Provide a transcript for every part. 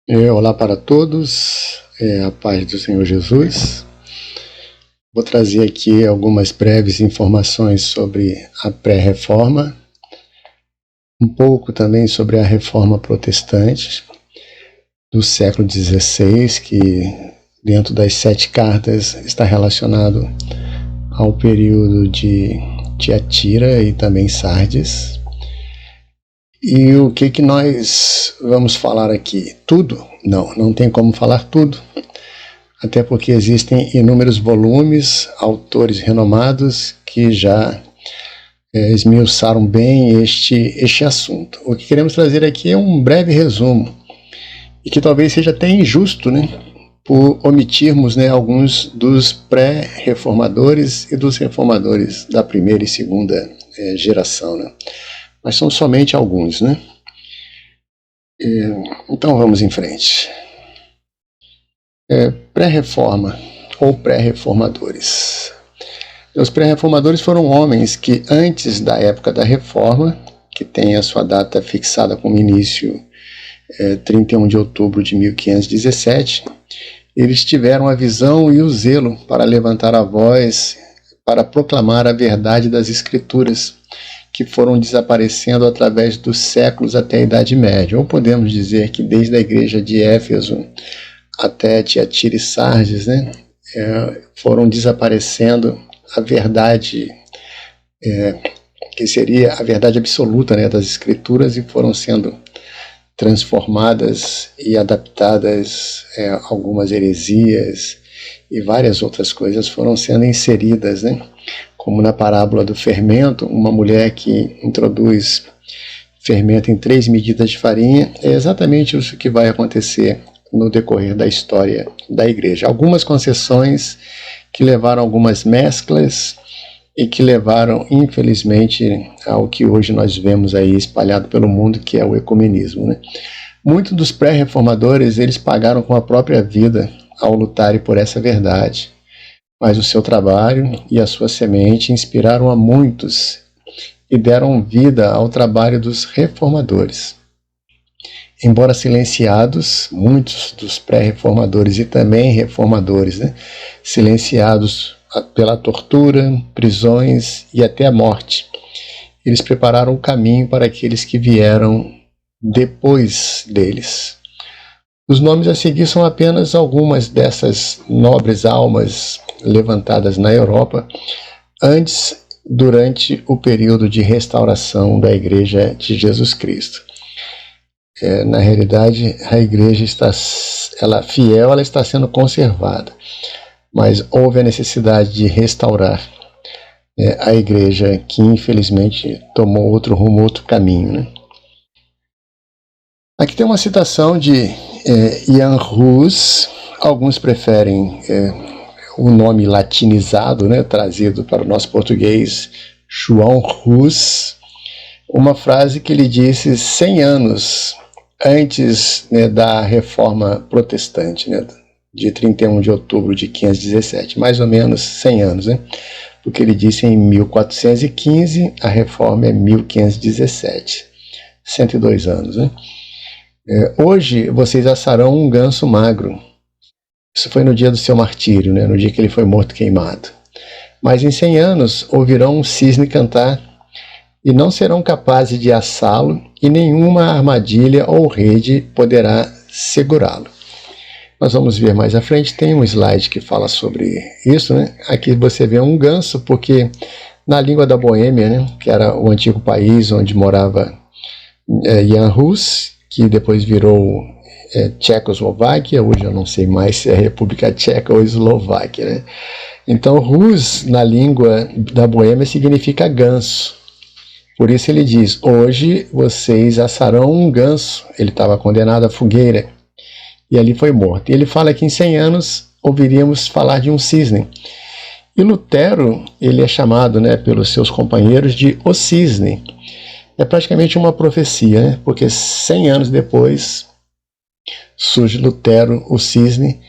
Olá para todos, a paz do Senhor Jesus. Vou trazer aqui algumas breves informações sobre a pré-reforma, um pouco também sobre a reforma protestante do século XVI, que dentro das 7 cartas está relacionado ao período de Tiatira e também Sardes. E o que nós vamos falar aqui? Tudo? Não tem como falar tudo, até porque existem inúmeros volumes, autores renomados que já esmiuçaram bem este assunto. O que queremos trazer aqui é um breve resumo, e que talvez seja até injusto, por omitirmos alguns dos pré-reformadores e dos reformadores da primeira e segunda geração, mas são somente alguns, Então vamos em frente. Pré-reforma ou pré-reformadores. Os pré-reformadores foram homens que antes da época da reforma, que tem a sua data fixada como início 31 de outubro de 1517, eles tiveram a visão e o zelo para levantar a voz, para proclamar a verdade das Escrituras, que foram desaparecendo através dos séculos até a Idade Média. Ou podemos dizer que desde a igreja de Éfeso até Tiatira e Sardes, foram desaparecendo a verdade, que seria a verdade absoluta das Escrituras, e foram sendo transformadas e adaptadas, algumas heresias e várias outras coisas foram sendo inseridas, como na parábola do fermento, uma mulher que introduz fermento em 3 medidas de farinha. É exatamente isso que vai acontecer no decorrer da história da igreja. Algumas concessões que levaram algumas mesclas e que levaram, infelizmente, ao que hoje nós vemos aí espalhado pelo mundo, que é o ecumenismo. Muitos dos pré-reformadores, eles pagaram com a própria vida ao lutarem por essa verdade. Mas o seu trabalho e a sua semente inspiraram a muitos e deram vida ao trabalho dos reformadores. Embora silenciados, muitos dos pré-reformadores e também reformadores, silenciados pela tortura, prisões e até a morte, eles prepararam o caminho para aqueles que vieram depois deles. Os nomes a seguir são apenas algumas dessas nobres almas levantadas na Europa antes, durante o período de restauração da Igreja de Jesus Cristo. Na realidade, a Igreja está sendo conservada, mas houve a necessidade de restaurar a Igreja, que infelizmente tomou outro rumo, outro caminho. Aqui tem uma citação de Jan Hus. Alguns preferem o nome latinizado, trazido para o nosso português, João Hus, uma frase que ele disse 100 anos antes da reforma protestante, de 31 de outubro de 1517, mais ou menos 100 anos, porque ele disse em 1415, a reforma é 1517, 102 anos. Hoje vocês assarão um ganso magro. Isso foi no dia do seu martírio, no dia que ele foi morto queimado. Mas em 100 anos ouvirão um cisne cantar e não serão capazes de assá-lo, e nenhuma armadilha ou rede poderá segurá-lo. Nós vamos ver mais à frente, tem um slide que fala sobre isso. Aqui você vê um ganso, porque na língua da Boêmia, que era o antigo país onde morava Jan Hus, que depois virou Tchecoslováquia, hoje eu não sei mais se é República Tcheca ou Eslováquia. Então Rus, na língua da Boêmia, significa ganso. Por isso ele diz, hoje vocês assarão um ganso. Ele estava condenado à fogueira e ali foi morto. E ele fala que em 100 anos ouviríamos falar de um cisne. E Lutero, ele é chamado pelos seus companheiros de o cisne. É praticamente uma profecia, porque 100 anos depois surge Lutero, o cisne,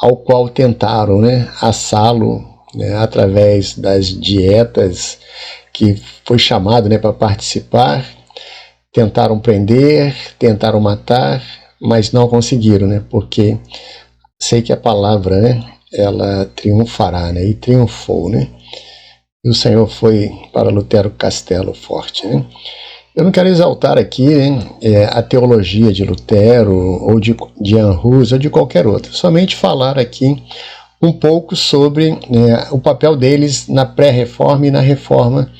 ao qual tentaram assá-lo através das dietas, que foi chamado para participar, tentaram prender, tentaram matar, mas não conseguiram, né? Porque sei que a palavra, né, ela triunfará, né? E triunfou, né? E o Senhor foi para Lutero Castelo Forte, né? Eu não quero exaltar aqui, né, a teologia de Lutero, ou de Jan Hus, ou de qualquer outra. Somente falar aqui um pouco sobre o papel deles na pré-reforma e na reforma.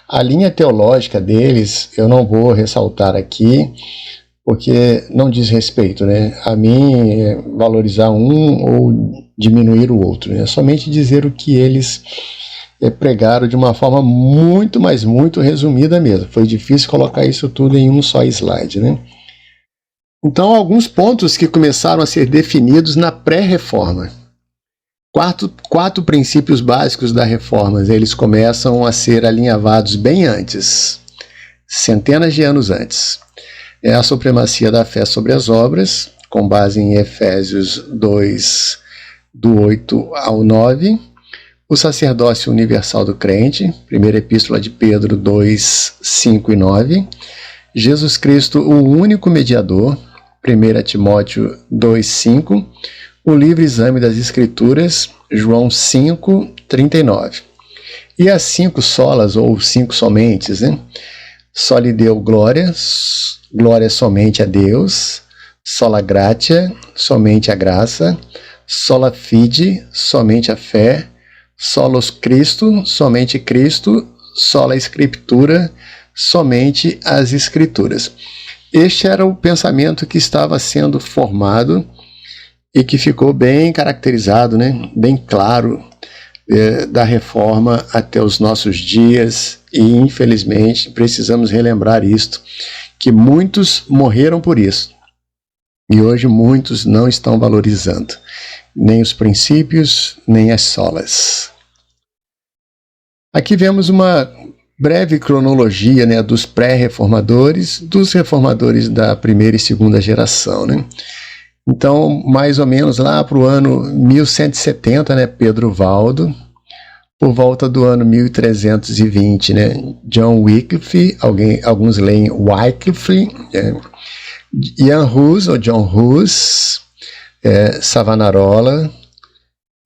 A linha teológica deles eu não vou ressaltar aqui, porque não diz respeito, né, a mim valorizar um ou diminuir o outro. É somente dizer o que eles pregaram de uma forma muito, mas muito resumida mesmo. Foi difícil colocar isso tudo em um só slide, né? Então, alguns pontos que começaram a ser definidos na pré-reforma. Quatro princípios básicos da reforma, eles começam a ser alinhavados bem antes, centenas de anos antes. É a supremacia da fé sobre as obras, com base em Efésios 2, do 8 ao 9, o sacerdócio universal do crente, primeira epístola de Pedro 2, 5 e 9, Jesus Cristo, o único mediador, 1 Timóteo 2, 5, o livre exame das Escrituras, João 5, 39. E as 5 solas, ou 5 somentes, né? Só lhe deu glória, glória somente a Deus, sola gratia, somente a graça, sola fide, somente a fé, solos Cristo, somente Cristo, sola Escritura, somente as Escrituras. Este era o pensamento que estava sendo formado e que ficou bem caracterizado, né, bem claro, da reforma até os nossos dias, e infelizmente precisamos relembrar isto, que muitos morreram por isso, e hoje muitos não estão valorizando nem os princípios, nem as solas. Aqui vemos uma breve cronologia, né, dos pré-reformadores, dos reformadores da primeira e segunda geração, né? Então, mais ou menos lá para o ano 1170, né, Pedro Valdo, por volta do ano 1320, né, John Wycliffe, alguns leem Wycliffe, Jan Hus, ou John Hus, Savonarola,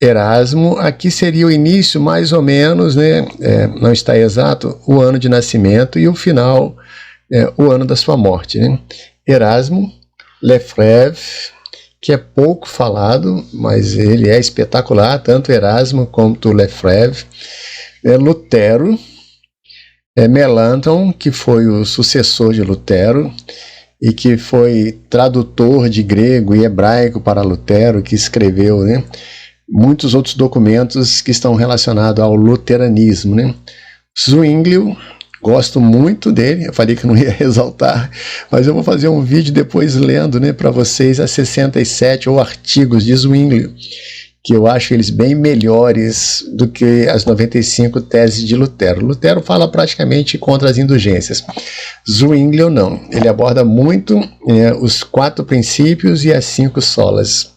Erasmo. Aqui seria o início, mais ou menos, né, não está exato, o ano de nascimento, e o final, o ano da sua morte, né? Erasmo, Lefebvre, que é pouco falado, mas ele é espetacular, tanto Erasmo quanto Lefebvre, Lutero, Melanchthon, que foi o sucessor de Lutero, e que foi tradutor de grego e hebraico para Lutero, que escreveu, né, muitos outros documentos que estão relacionados ao luteranismo, né? Zwinglio, gosto muito dele, eu falei que não ia exaltar, mas eu vou fazer um vídeo depois lendo, né, para vocês as 67 ou artigos de Zwinglio, que eu acho eles bem melhores do que as 95 teses de Lutero. Lutero fala praticamente contra as indulgências. Zwinglio não, ele aborda muito os 4 princípios e as 5 solas,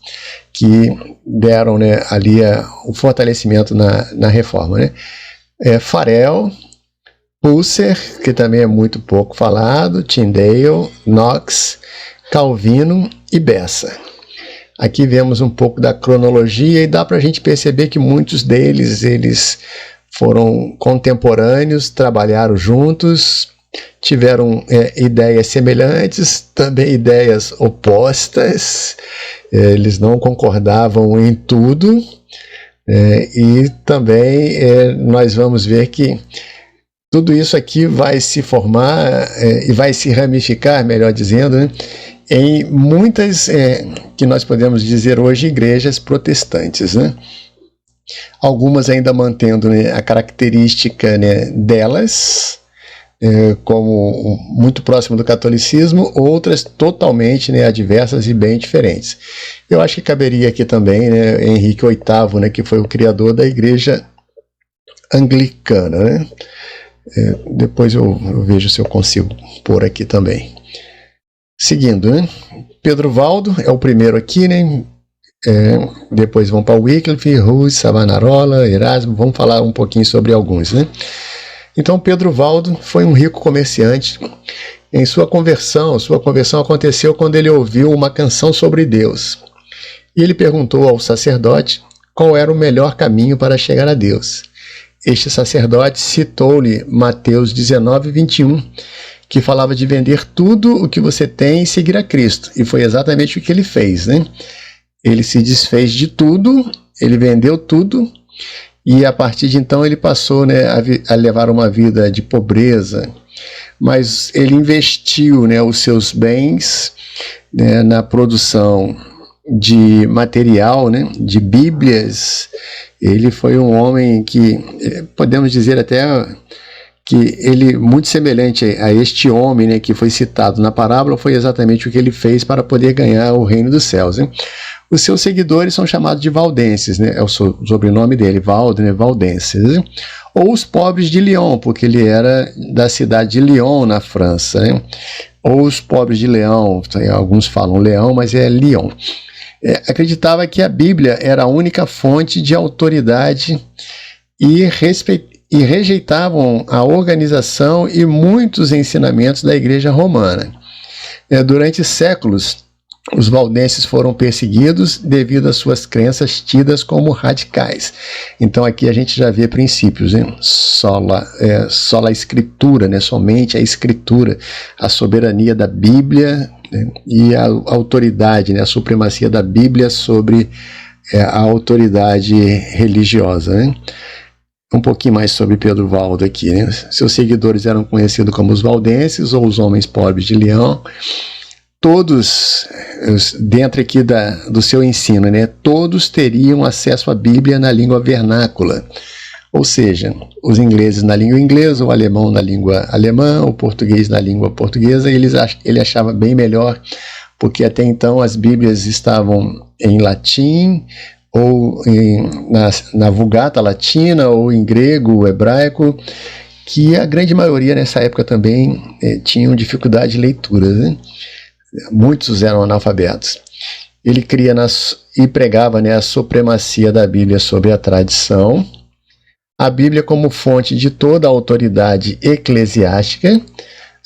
que deram, né, ali o fortalecimento na reforma, né? Farel, Husserl, que também é muito pouco falado, Tyndale, Knox, Calvino e Bessa. Aqui vemos um pouco da cronologia e dá para a gente perceber que muitos deles eles foram contemporâneos, trabalharam juntos, tiveram ideias semelhantes, também ideias opostas, eles não concordavam em tudo, e também nós vamos ver que tudo isso aqui vai se formar e vai se ramificar, melhor dizendo, né, em muitas, que nós podemos dizer hoje, igrejas protestantes, né? Algumas ainda mantendo, né, a característica, né, delas, como muito próximo do catolicismo, outras totalmente, né, adversas e bem diferentes. Eu acho que caberia aqui também, né, Henrique VIII, né, que foi o criador da igreja anglicana, né? Depois eu vejo se eu consigo pôr aqui também. Seguindo, né? Pedro Valdo é o primeiro aqui, né? Depois vão para Wycliffe, Hus, Savonarola, Erasmo, vamos falar um pouquinho sobre alguns, né? Então Pedro Valdo foi um rico comerciante em sua conversão aconteceu quando ele ouviu uma canção sobre Deus. E ele perguntou ao sacerdote qual era o melhor caminho para chegar a Deus. Este sacerdote citou-lhe Mateus 19, 21, que falava de vender tudo o que você tem e seguir a Cristo. E foi exatamente o que ele fez, né? Ele se desfez de tudo, ele vendeu tudo, e a partir de então ele passou, né, a levar uma vida de pobreza. Mas ele investiu, né, os seus bens, né, na produção de material, né, de Bíblias. Ele foi um homem que, podemos dizer até que ele, muito semelhante a este homem, né, que foi citado na parábola, foi exatamente o que ele fez para poder ganhar o reino dos céus, né? Os seus seguidores são chamados de valdenses, né? É o sobrenome dele, Valde, né? Valdenses, né? Ou os pobres de Lyon, porque ele era da cidade de Lyon, na França, né? Ou os pobres de Leão, alguns falam Leão, mas é Lyon. Acreditava que a Bíblia era a única fonte de autoridade e rejeitavam a organização e muitos ensinamentos da Igreja Romana. Durante séculos, os valdenses foram perseguidos devido às suas crenças tidas como radicais. Então aqui a gente já vê princípios, né? Sola Escritura, né? Somente a Escritura, a soberania da Bíblia, né? E a autoridade, né? A supremacia da Bíblia sobre a autoridade religiosa, né? Um pouquinho mais sobre Pedro Valdo aqui, né? Seus seguidores eram conhecidos como os valdenses ou os homens pobres de Leão. Todos, dentro aqui do seu ensino, né, todos teriam acesso à Bíblia na língua vernácula, ou seja, os ingleses na língua inglesa, o alemão na língua alemã, o português na língua portuguesa. Ele achava bem melhor, porque até então as Bíblias estavam em latim, ou na Vulgata latina, ou em grego, hebraico, que a grande maioria nessa época também tinham dificuldade de leitura, né? Muitos eram analfabetos. Ele cria e pregava, né, a supremacia da Bíblia sobre a tradição, a Bíblia como fonte de toda a autoridade eclesiástica,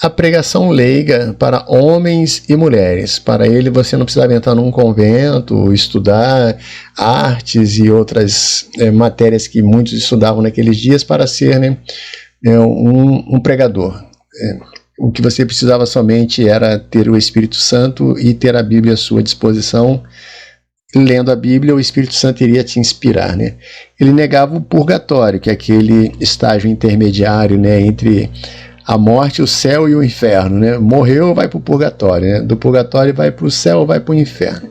a pregação leiga para homens e mulheres. Para ele, você não precisava entrar num convento, estudar artes e outras matérias que muitos estudavam naqueles dias para ser, né, um pregador. O que você precisava somente era ter o Espírito Santo e ter a Bíblia à sua disposição. Lendo a Bíblia, o Espírito Santo iria te inspirar, né? Ele negava o purgatório, que é aquele estágio intermediário, né, entre a morte, o céu e o inferno, né? Morreu, vai para o purgatório, né? Do purgatório vai para o céu, vai para o inferno.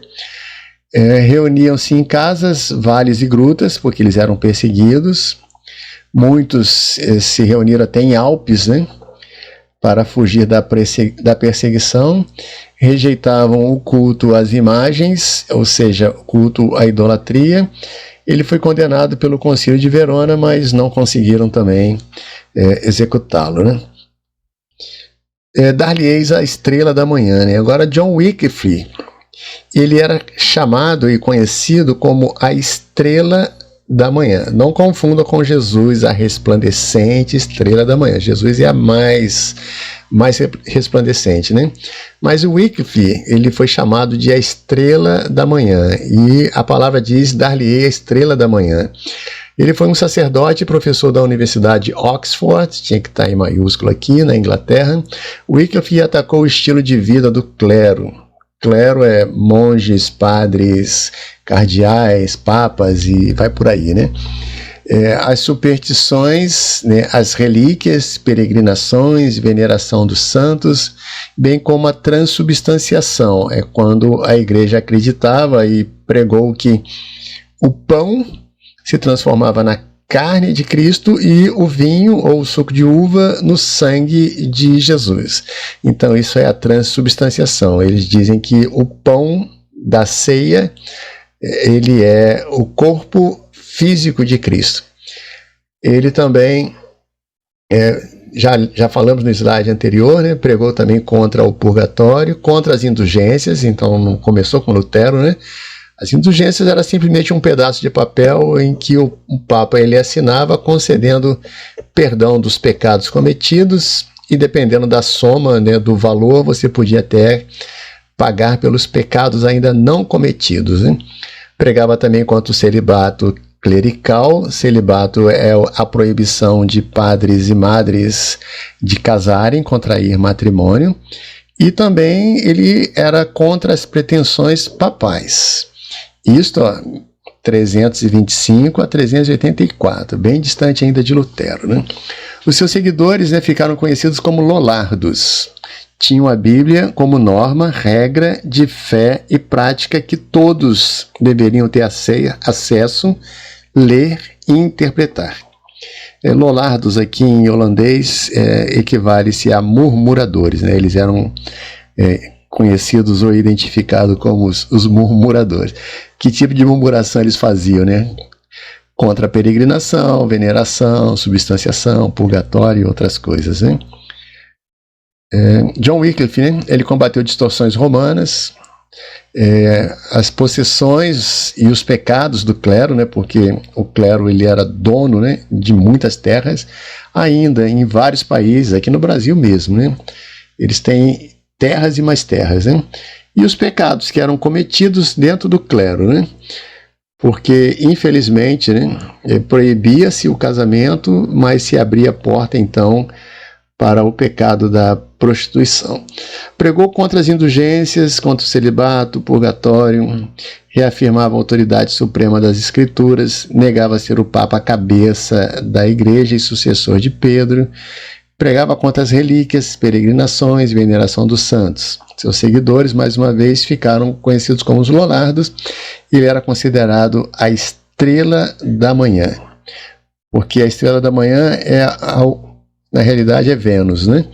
Reuniam-se em casas, vales e grutas, porque eles eram perseguidos. Muitos se reuniram até em Alpes, né, para fugir da perseguição. Rejeitavam o culto às imagens, ou seja, o culto à idolatria. Ele foi condenado pelo Concílio de Verona, mas não conseguiram também executá-lo, né? Dar-lhe-eis a estrela da manhã, né? Agora, John Wycliffe, ele era chamado e conhecido como a estrela da manhã. Não confunda com Jesus, a resplandecente estrela da manhã. Jesus é a mais resplandecente, né? Mas o Wycliffe, ele foi chamado de a estrela da manhã, e a palavra diz: dar-lhe-ei a estrela da manhã. Ele foi um sacerdote e professor da Universidade de Oxford, tinha que estar em maiúsculo aqui, na Inglaterra. Wycliffe atacou o estilo de vida do clero. Clero é monges, padres, cardeais, papas e vai por aí, né? As superstições, né, as relíquias, peregrinações, veneração dos santos, bem como a transubstanciação, quando a igreja acreditava e pregou que o pão se transformava na carne de Cristo e o vinho ou o suco de uva no sangue de Jesus. Então isso é a transubstanciação. Eles dizem que o pão da ceia, ele é o corpo físico de Cristo. Ele também, já falamos no slide anterior, né, pregou também contra o purgatório, contra as indulgências. Então não começou com Lutero, né? As indulgências era simplesmente um pedaço de papel em que o Papa ele assinava concedendo perdão dos pecados cometidos e dependendo da soma, né, do valor, você podia até pagar pelos pecados ainda não cometidos, né? Pregava também contra o celibato clerical. Celibato é a proibição de padres e madres de casarem, contrair matrimônio, e também ele era contra as pretensões papais. Isto, 325 a 384, bem distante ainda de Lutero, né? Os seus seguidores, né, ficaram conhecidos como lollardos. Tinham a Bíblia como norma, regra de fé e prática que todos deveriam ter acesso, ler e interpretar. Lollardos aqui em holandês equivale-se a murmuradores, né? Eles eram conhecidos ou identificados como os murmuradores. Que tipo de murmuração eles faziam, né? Contra a peregrinação, veneração, substanciação, purgatório e outras coisas, né? John Wycliffe, né? Ele combateu distorções romanas, as possessões e os pecados do clero, né? Porque o clero ele era dono, né, de muitas terras, ainda em vários países, aqui no Brasil mesmo, né? Eles têm terras e mais terras, né? E os pecados que eram cometidos dentro do clero, né? Porque, infelizmente, né, proibia-se o casamento, mas se abria a porta, então, para o pecado da prostituição. Pregou contra as indulgências, contra o celibato, o purgatório, reafirmava a autoridade suprema das Escrituras, negava ser o Papa a cabeça da Igreja e sucessor de Pedro, pregava contra as relíquias, peregrinações, veneração dos santos. Seus seguidores, mais uma vez, ficaram conhecidos como os lollardos. Ele era considerado a estrela da manhã, porque a estrela da manhã na realidade é Vênus, né?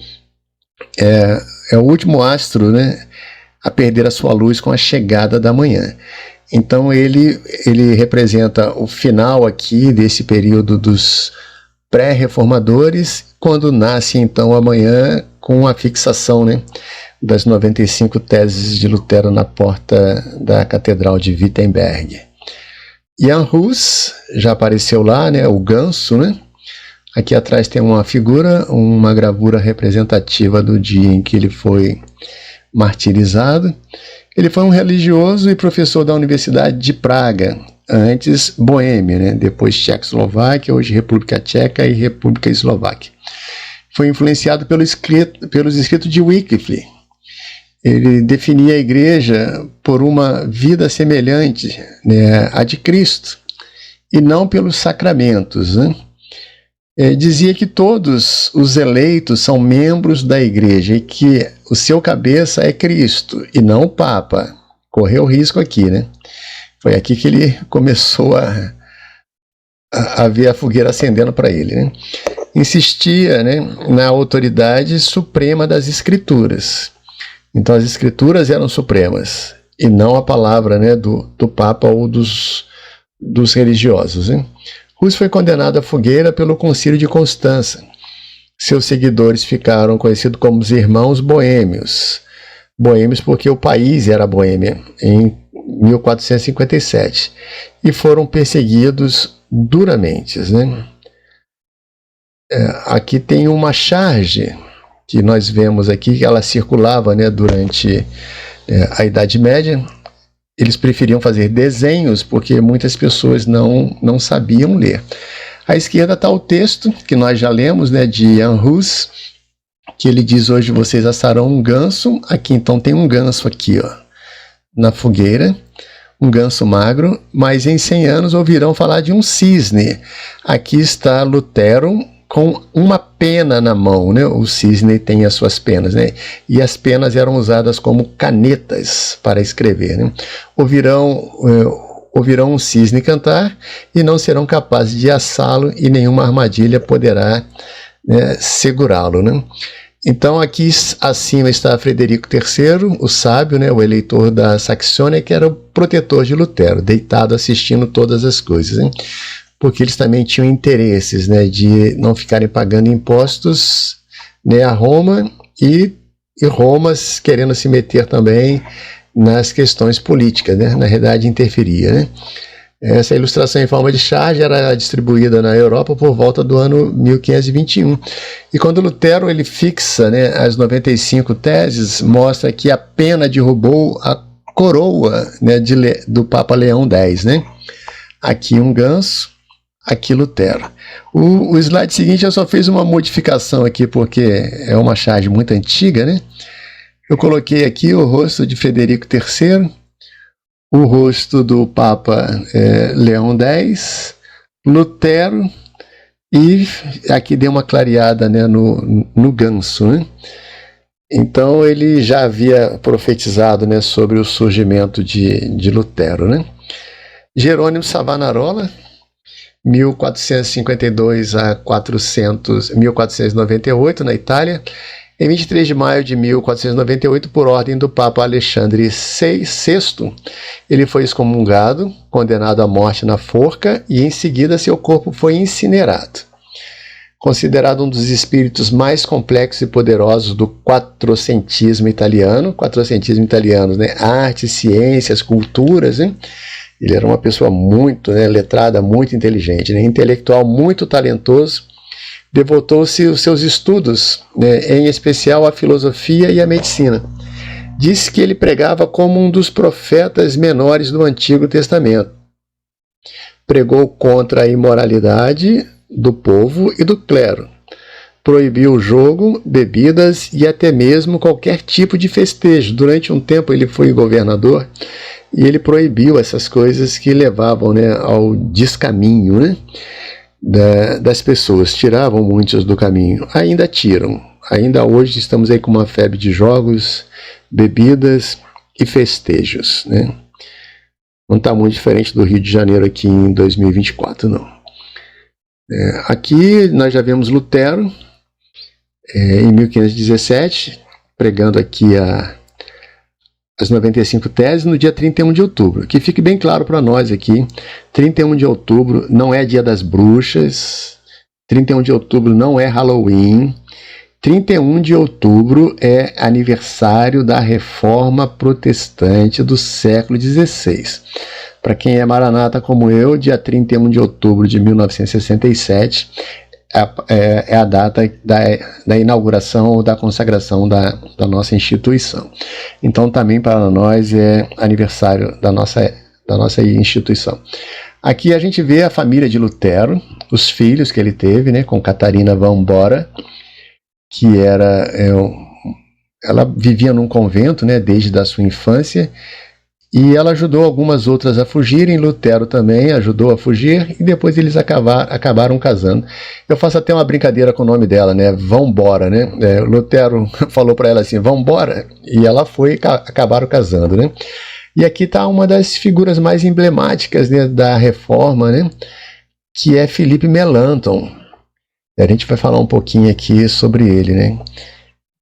É o último astro, né, a perder a sua luz com a chegada da manhã. Então ele representa o final aqui desse período dos pré-reformadores, quando nasce então a manhã com a fixação, né, das 95 teses de Lutero na porta da Catedral de Wittenberg. Jan Hus já apareceu lá, né, o ganso, né? Aqui atrás tem uma figura, uma gravura representativa do dia em que ele foi martirizado. Ele foi um religioso e professor da Universidade de Praga, antes Boêmia, né? Depois Tchecoslováquia, hoje República Tcheca e República Eslováquia. Foi influenciado pelos escritos de Wycliffe. Ele definia a igreja por uma vida semelhante, né, à de Cristo, e não pelos sacramentos, né? Dizia que todos os eleitos são membros da igreja e que o seu cabeça é Cristo e não o Papa. Correu risco aqui, né? Foi aqui que ele começou a ver a fogueira acendendo para ele, né? Insistia, né, na autoridade suprema das Escrituras. Então as Escrituras eram supremas e não a palavra, né, do Papa ou dos religiosos, né? Hus foi condenado à fogueira pelo Concílio de Constança. Seus seguidores ficaram conhecidos como os Irmãos Boêmios. Boêmios porque o país era Boêmia, em 1457. E foram perseguidos duramente, né? Aqui tem uma charge que nós vemos aqui, que ela circulava, né, durante a Idade Média. Eles preferiam fazer desenhos porque muitas pessoas não sabiam ler. À esquerda está o texto que nós já lemos, né, de Jan Hus, que ele diz: hoje vocês assarão um ganso. Aqui então tem um ganso aqui, ó, na fogueira, um ganso magro, mas em 100 anos ouvirão falar de um cisne. Aqui está Lutero com uma pena na mão, né? O cisne tem as suas penas, né? E as penas eram usadas como canetas para escrever, né? Ouvirão um cisne cantar e não serão capazes de assá-lo e nenhuma armadilha poderá, né, segurá-lo, né? Então aqui acima está Frederico III, o sábio, né, o eleitor da Saxônia, que era o protetor de Lutero, deitado assistindo todas as coisas, né? Porque eles também tinham interesses, né, de não ficarem pagando impostos, né, a Roma, e Roma querendo se meter também nas questões políticas, né, na realidade interferia, né? Essa ilustração em forma de charge era distribuída na Europa por volta do ano 1521. E quando Lutero ele fixa, né, as 95 teses, mostra que a pena derrubou a coroa, né, do Papa Leão X. Né? Aqui um ganso, aqui Lutero. O slide seguinte eu só fiz uma modificação aqui porque é uma charge muito antiga. Né? Eu coloquei aqui o rosto de Frederico III, o rosto do Papa Leão X, Lutero, e aqui deu uma clareada, né, no ganso. Né? Então ele já havia profetizado, né, sobre o surgimento de Lutero. Né? Jerônimo Savonarola, 1452 a 1498, na Itália. Em 23 de maio de 1498, por ordem do Papa Alexandre VI, ele foi excomungado, condenado à morte na forca e em seguida seu corpo foi incinerado. Considerado um dos espíritos mais complexos e poderosos do quatrocentismo italiano, né? Arte, ciências, culturas, né? Ele era uma pessoa muito, né, letrada, muito inteligente, né? Intelectual muito talentoso. Devotou-se aos seus estudos, né, em especial à filosofia e à medicina. Disse que ele pregava como um dos profetas menores do Antigo Testamento. Pregou contra a imoralidade do povo e do clero. Proibiu o jogo, bebidas e até mesmo qualquer tipo de festejo. Durante um tempo ele foi governador e ele proibiu essas coisas que levavam, né, ao descaminho, né, das pessoas. Tiravam muitos do caminho, ainda tiram. Ainda hoje estamos aí com uma febre de jogos, bebidas e festejos, né? Não está muito diferente do Rio de Janeiro aqui em 2024, não. Aqui nós já vemos Lutero, em 1517, pregando aqui as 95 teses no dia 31 de outubro. Que fique bem claro para nós aqui, 31 de outubro não é dia das bruxas, 31 de outubro não é Halloween, 31 de outubro é aniversário da Reforma Protestante do século XVI. Para quem é maranata como eu, dia 31 de outubro de 1967 é a data da inauguração ou da consagração da nossa instituição. Então também para nós é aniversário da nossa instituição. Aqui a gente vê a família de Lutero, os filhos que ele teve, né, com Catarina von Bora, que ela vivia num convento, né, desde a sua infância, e ela ajudou algumas outras a fugirem. Lutero também ajudou a fugir, e depois eles acabaram casando. Eu faço até uma brincadeira com o nome dela, né? Vambora, né? Lutero falou para ela assim, vambora, e ela foi e acabaram casando, né? E aqui está uma das figuras mais emblemáticas, né, da Reforma, né? Que é Felipe Melanchthon. A gente vai falar um pouquinho aqui sobre ele, né?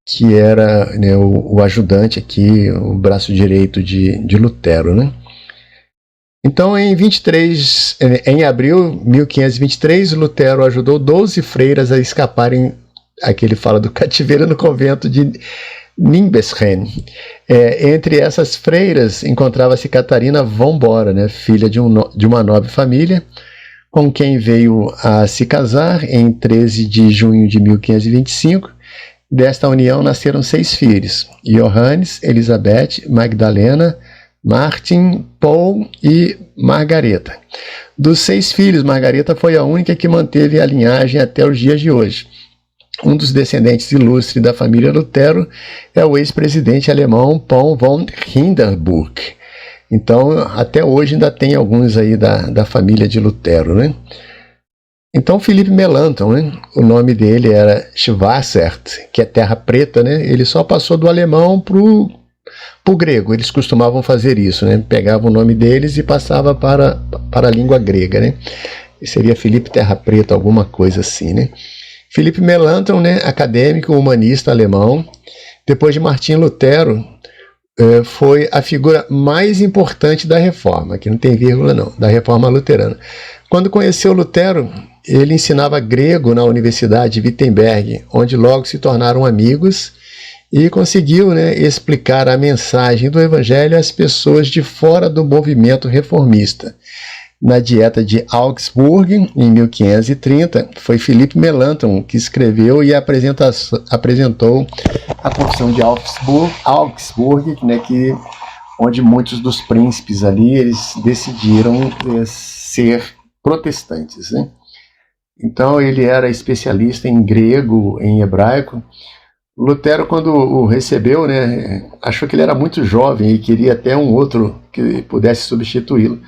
Que era, né, o ajudante aqui, o braço direito de Lutero, né? Então, em abril de 1523, Lutero ajudou 12 freiras a escaparem, aqui ele fala do cativeiro, no convento de Nimbesheim. Entre essas freiras encontrava-se Catarina von Bora, né, filha de uma nobre família, com quem veio a se casar em 13 de junho de 1525. Desta união nasceram 6 filhos: Johannes, Elizabeth, Magdalena, Martin, Paul e Margareta. Dos 6 filhos, Margareta foi a única que manteve a linhagem até os dias de hoje. Um dos descendentes ilustres da família Lutero é o ex-presidente alemão Paul von Hindenburg. Então, até hoje ainda tem alguns aí da família de Lutero, né? Então, Felipe Melanchthon, né? O nome dele era Schwarzert, que é terra preta, né? Ele só passou do alemão pro grego. Eles costumavam fazer isso, né? Pegavam o nome deles e passava para a língua grega, né? E seria Felipe Terra Preta, alguma coisa assim, né? Felipe Melanchthon, né? Acadêmico, humanista alemão. Depois de Martim Lutero, foi a figura mais importante da Reforma, aqui não tem vírgula não, da Reforma Luterana. Quando conheceu Lutero, ele ensinava grego na Universidade de Wittenberg, onde logo se tornaram amigos, e conseguiu, né, explicar a mensagem do Evangelho às pessoas de fora do movimento reformista. na Dieta de Augsburg, em 1530, foi Philippe Melanchthon que escreveu e apresentou a Confissão de Augsburg, né, onde muitos dos príncipes ali eles decidiram ser protestantes, né? Então ele era especialista em grego, em hebraico. Lutero, quando o recebeu, né, achou que ele era muito jovem e queria até um outro que pudesse substituí-lo,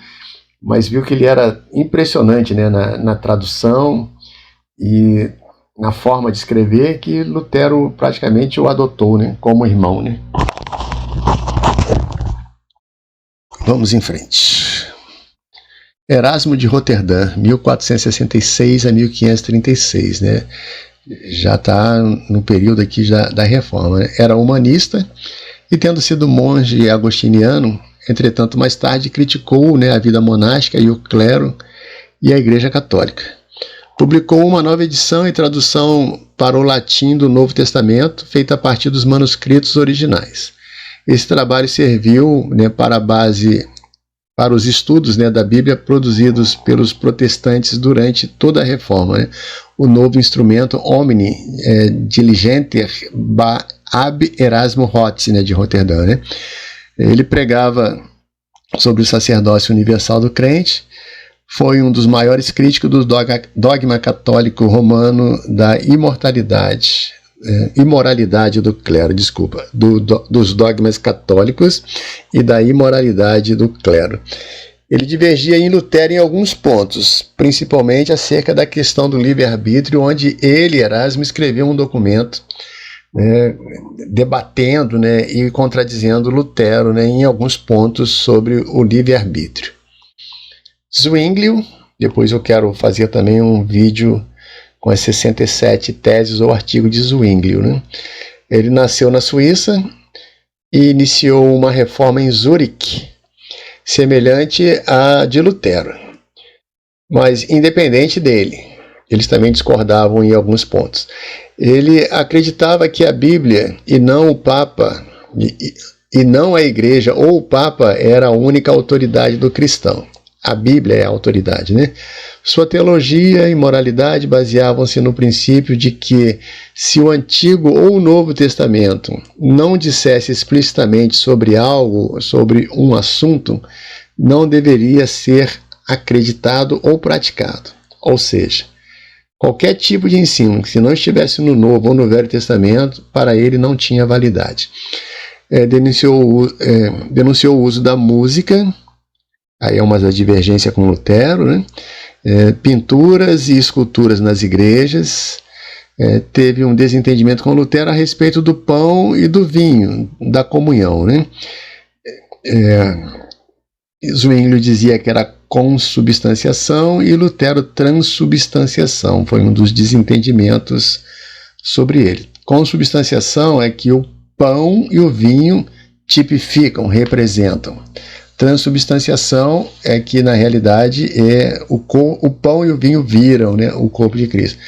mas viu que ele era impressionante, né, na tradução e na forma de escrever, que Lutero praticamente o adotou, né, como irmão, né. Vamos em frente. Erasmo de Roterdã, 1466 a 1536, né? Já está no período aqui da Reforma, né? Era humanista e, tendo sido monge agostiniano, entretanto, mais tarde criticou, né, a vida monástica e o clero e a Igreja Católica. Publicou uma nova edição e tradução para o latim do Novo Testamento, feita a partir dos manuscritos originais. Esse trabalho serviu, né, para a base para os estudos, né, da Bíblia produzidos pelos protestantes durante toda a Reforma, né? O novo instrumento Omni Diligenter ab Erasmo Rotz, né, de Roterdã, né? Ele pregava sobre o sacerdócio universal do crente, foi um dos maiores críticos do dogma católico romano da imoralidade do clero, dos dogmas católicos e da imoralidade do clero. Ele divergia em Lutero em alguns pontos, principalmente acerca da questão do livre-arbítrio, onde ele, Erasmo, escreveu um documento, né, debatendo, né, e contradizendo Lutero, né, em alguns pontos sobre o livre-arbítrio. Zwinglio, depois eu quero fazer também um vídeo com as 67 teses ou artigos de Zwinglio, né? Ele nasceu na Suíça e iniciou uma reforma em Zurique, semelhante à de Lutero. Mas independente dele, eles também discordavam em alguns pontos. Ele acreditava que a Bíblia e não o Papa, e não a Igreja ou o Papa, era a única autoridade do cristão. A Bíblia é a autoridade, né? Sua teologia e moralidade baseavam-se no princípio de que, se o Antigo ou o Novo Testamento não dissesse explicitamente sobre algo, sobre um assunto, não deveria ser acreditado ou praticado. Ou seja, qualquer tipo de ensino que, se não estivesse no Novo ou no Velho Testamento, para ele não tinha validade. Denunciou o uso da música. Aí é uma divergência com Lutero, né? Pinturas e esculturas nas igrejas. Teve um desentendimento com Lutero a respeito do pão e do vinho, da comunhão, né? Zwinglio dizia que era consubstanciação e Lutero transubstanciação. Foi um dos desentendimentos sobre ele. Consubstanciação é que o pão e o vinho tipificam, representam. Transubstanciação é que, na realidade, o pão e o vinho viram, né, o corpo de Cristo.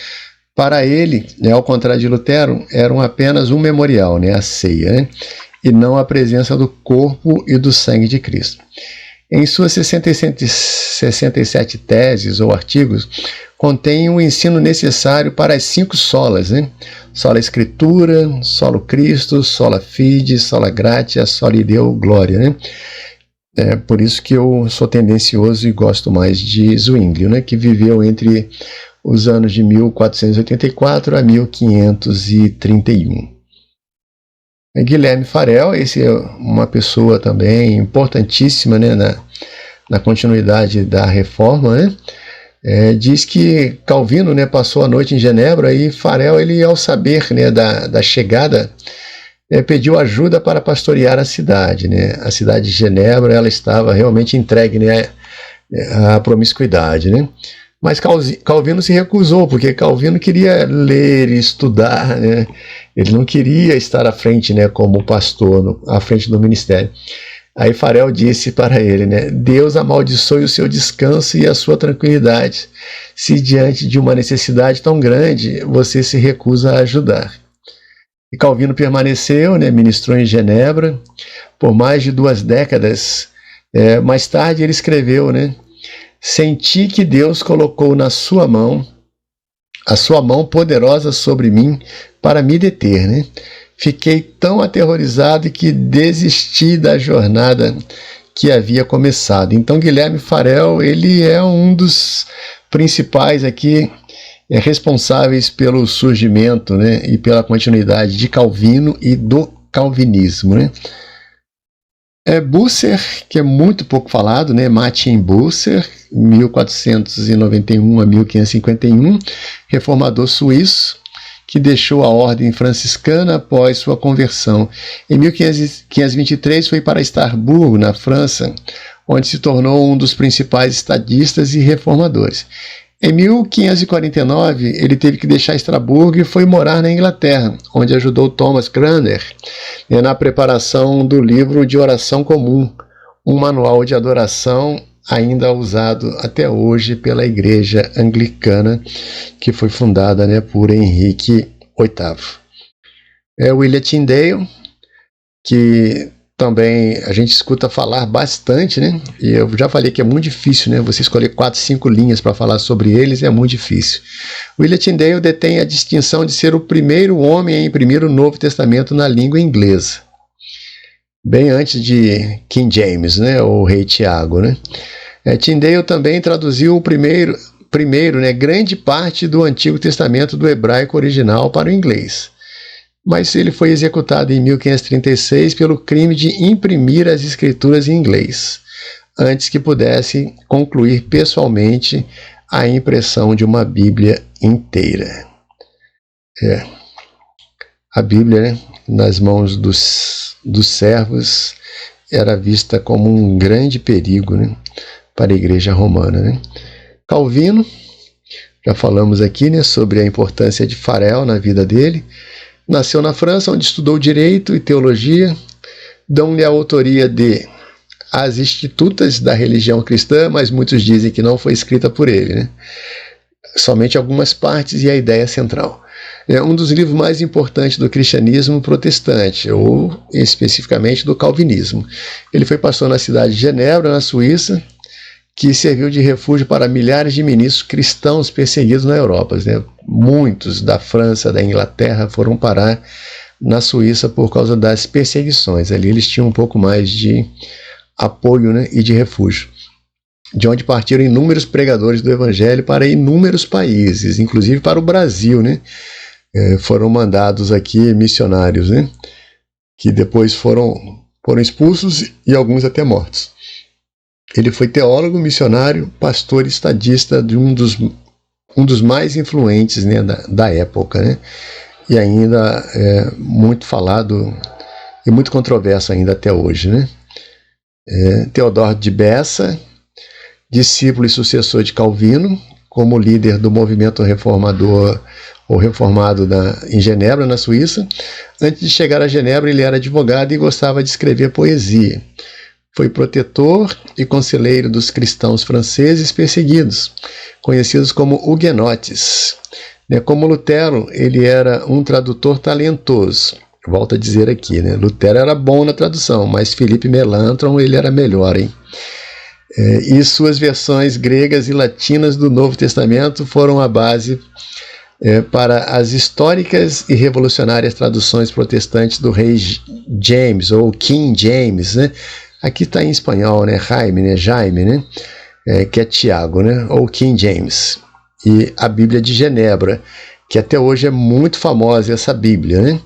Para ele, né, ao contrário de Lutero, eram apenas um memorial, né, a ceia, né, e não a presença do corpo e do sangue de Cristo. Em suas 67 teses ou artigos, contém o ensino necessário para as 5 solas, né? Sola Escritura, Solo Cristo, Sola Fide, Sola Gratia, Soli Deo Glória, né? Por isso que eu sou tendencioso e gosto mais de Zwinglio, né, que viveu entre os anos de 1484 a 1531. Guilherme Farel, esse é uma pessoa também importantíssima, né, na continuidade da Reforma, né? Diz que Calvino, né, passou a noite em Genebra e Farel, ele, ao saber, né, da chegada, pediu ajuda para pastorear a cidade, né? A cidade de Genebra, ela estava realmente entregue, né, à promiscuidade, né? Mas Calvino se recusou, porque Calvino queria ler e estudar, né? Ele não queria estar à frente, né, como pastor, à frente do ministério. Aí Farel disse para ele, né, Deus amaldiçoe o seu descanso e a sua tranquilidade, se diante de uma necessidade tão grande, você se recusa a ajudar. E Calvino permaneceu, né, ministrou em Genebra por mais de 2 décadas. Mais tarde ele escreveu, né, Senti que Deus colocou na sua mão, a sua mão poderosa sobre mim para me deter, né? Fiquei tão aterrorizado que desisti da jornada que havia começado. Então, Guilherme Farel, ele é um dos principais aqui responsáveis pelo surgimento, né, e pela continuidade de Calvino e do calvinismo, né? Bucer, que é muito pouco falado, né? Martin Bucer, 1491 a 1551, reformador suíço, que deixou a ordem franciscana após sua conversão. Em 1523 foi para Estrasburgo, na França, onde se tornou um dos principais estadistas e reformadores. Em 1549, ele teve que deixar Estrasburgo e foi morar na Inglaterra, onde ajudou Thomas Cranmer na preparação do livro de oração comum, um manual de adoração ainda usado até hoje pela Igreja Anglicana, que foi fundada, né, por Henrique VIII. William Tyndale, que também a gente escuta falar bastante, né? E eu já falei que é muito difícil, né? Você escolher 4, 5 linhas para falar sobre eles é muito difícil. William Tyndale detém a distinção de ser o primeiro homem a imprimir o Novo Testamento na língua inglesa, bem antes de King James, né? Ou Rei Tiago, né? Tyndale também traduziu o primeiro, né, grande parte do Antigo Testamento do hebraico original para o inglês. Mas ele foi executado em 1536 pelo crime de imprimir as escrituras em inglês, antes que pudesse concluir pessoalmente a impressão de uma Bíblia inteira. A Bíblia, né, nas mãos dos servos, era vista como um grande perigo, né, para a Igreja Romana, né? Calvino, já falamos aqui, né, sobre a importância de Farel na vida dele. Nasceu na França, onde estudou Direito e Teologia. Dão-lhe a autoria de As Institutas da Religião Cristã, mas muitos dizem que não foi escrita por ele, né? Somente algumas partes e a ideia central. É um dos livros mais importantes do cristianismo protestante, ou especificamente do calvinismo. Ele foi pastor na cidade de Genebra, na Suíça, que serviu de refúgio para milhares de ministros cristãos perseguidos na Europa, né? Muitos da França, da Inglaterra foram parar na Suíça por causa das perseguições. Ali eles tinham um pouco mais de apoio, né, e de refúgio, de onde partiram inúmeros pregadores do Evangelho para inúmeros países, inclusive para o Brasil, né? Foram mandados aqui missionários, né, que depois foram expulsos e alguns até mortos. Ele foi teólogo, missionário, pastor e estadista de um dos mais influentes, né, da época, né? E ainda é muito falado e muito controverso ainda até hoje, né? Teodoro de Bessa, discípulo e sucessor de Calvino, como líder do movimento reformador ou reformado em Genebra, na Suíça. Antes de chegar a Genebra, ele era advogado e gostava de escrever poesia. Foi protetor e conselheiro dos cristãos franceses perseguidos, conhecidos como huguenotes. Como Lutero, ele era um tradutor talentoso. Volto a dizer aqui, né? Lutero era bom na tradução, mas Filipe Melanchthon ele era melhor, hein? E suas versões gregas e latinas do Novo Testamento foram a base para as históricas e revolucionárias traduções protestantes do rei James, ou King James, né? Aqui está em espanhol, né? Jaime, né? Que é Tiago, né? Ou King James. E a Bíblia de Genebra, que até hoje é muito famosa essa Bíblia, né?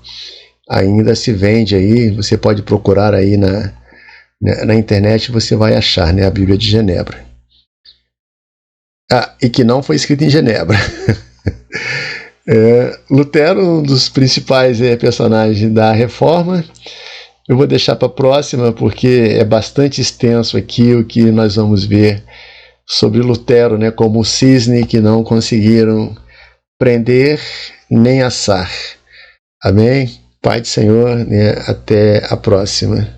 Ainda se vende aí, você pode procurar aí na internet, você vai achar, né, a Bíblia de Genebra. E que não foi escrita em Genebra. Lutero, um dos principais personagens da Reforma. Eu vou deixar para a próxima, porque é bastante extenso aqui o que nós vamos ver sobre Lutero, né, como o cisne que não conseguiram prender nem assar. Amém? Pai do Senhor, né, até a próxima.